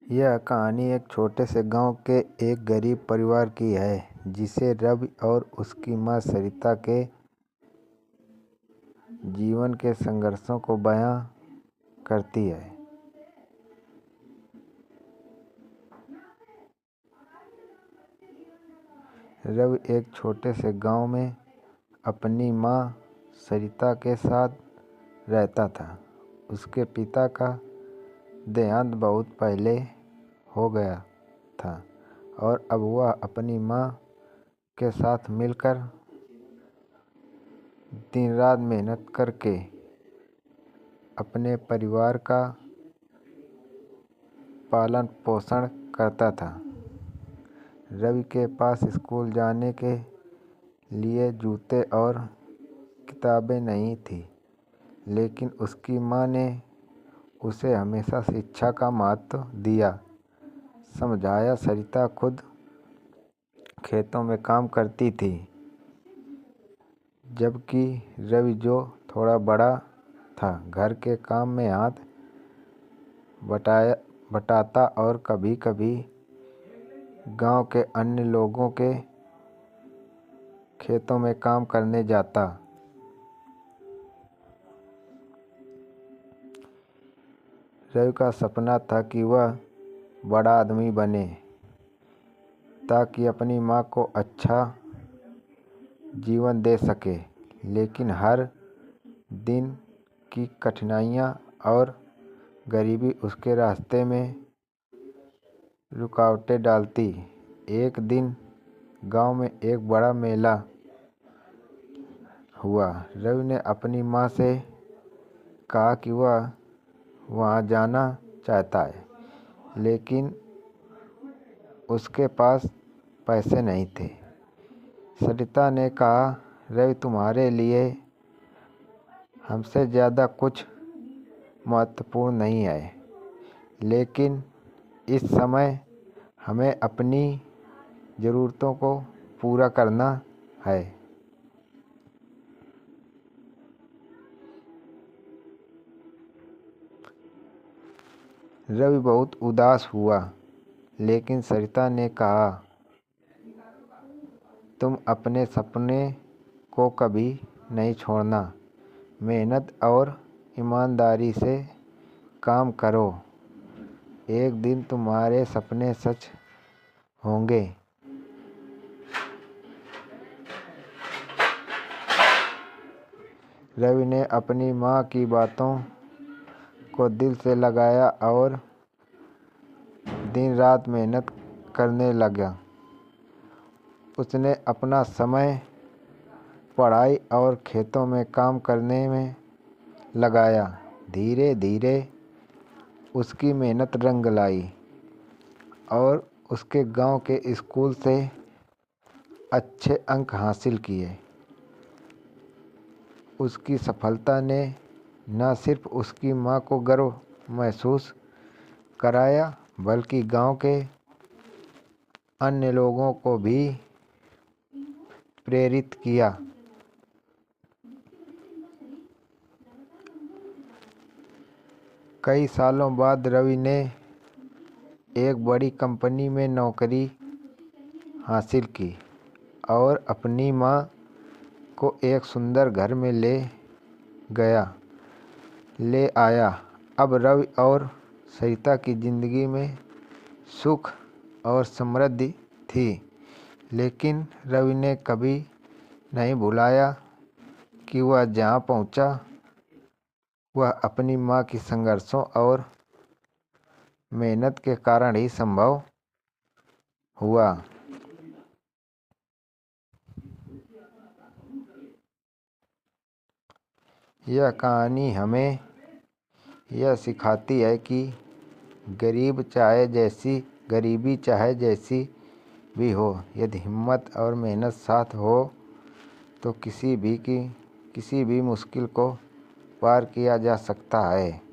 यह कहानी एक छोटे से गांव के एक गरीब परिवार की है, जिसे रवि और उसकी मां सरिता के जीवन के संघर्षों को बयां करती है। रवि एक छोटे से गांव में अपनी मां सरिता के साथ रहता था। उसके पिता का देहांत बहुत पहले हो गया था और अब वह अपनी मां के साथ मिलकर दिन रात मेहनत करके अपने परिवार का पालन पोषण करता था। रवि के पास स्कूल जाने के लिए जूते और किताबें नहीं थी, लेकिन उसकी मां ने उसे हमेशा शिक्षा का महत्व दिया, समझाया। सरिता खुद खेतों में काम करती थी, जबकि रवि, जो थोड़ा बड़ा था, घर के काम में हाथ बटाता और कभी-कभी गांव के अन्य लोगों के खेतों में काम करने जाता। रवि का सपना था कि वह बड़ा आदमी बने, ताकि अपनी मां को अच्छा जीवन दे सके। लेकिन हर दिन की कठिनाइयां और गरीबी उसके रास्ते में रुकावटें डालती। एक दिन गांव में एक बड़ा मेला हुआ। रवि ने अपनी मां से कहा कि वह वहां जाना चाहता है, लेकिन उसके पास पैसे नहीं थे। सरिता ने कहा, रवि, तुम्हारे लिए हमसे ज़्यादा कुछ महत्वपूर्ण नहीं है, लेकिन इस समय हमें अपनी ज़रूरतों को पूरा करना है। रवि बहुत उदास हुआ, लेकिन सरिता ने कहा, तुम अपने सपने को कभी नहीं छोड़ना। मेहनत और ईमानदारी से काम करो। एक दिन तुम्हारे सपने सच होंगे। रवि ने अपनी मां की बातों को दिल से लगाया और दिन रात मेहनत करने लगा। उसने अपना समय पढ़ाई और खेतों में काम करने में लगाया। धीरे धीरे उसकी मेहनत रंग लाई और उसके गांव के स्कूल से अच्छे अंक हासिल किए। उसकी सफलता ने न सिर्फ उसकी मां को गर्व महसूस कराया, बल्कि गांव के अन्य लोगों को भी प्रेरित किया। कई सालों बाद रवि ने एक बड़ी कंपनी में नौकरी हासिल की और अपनी मां को एक सुंदर घर में ले आया। अब रवि और सरिता की जिंदगी में सुख और समृद्धि थी, लेकिन रवि ने कभी नहीं भुलाया कि वह जहां पहुंचा, वह अपनी मां की संघर्षों और मेहनत के कारण ही संभव हुआ। यह कहानी हमें यह सिखाती है कि गरीबी चाहे जैसी भी हो, यदि हिम्मत और मेहनत साथ हो तो किसी भी मुश्किल को पार किया जा सकता है।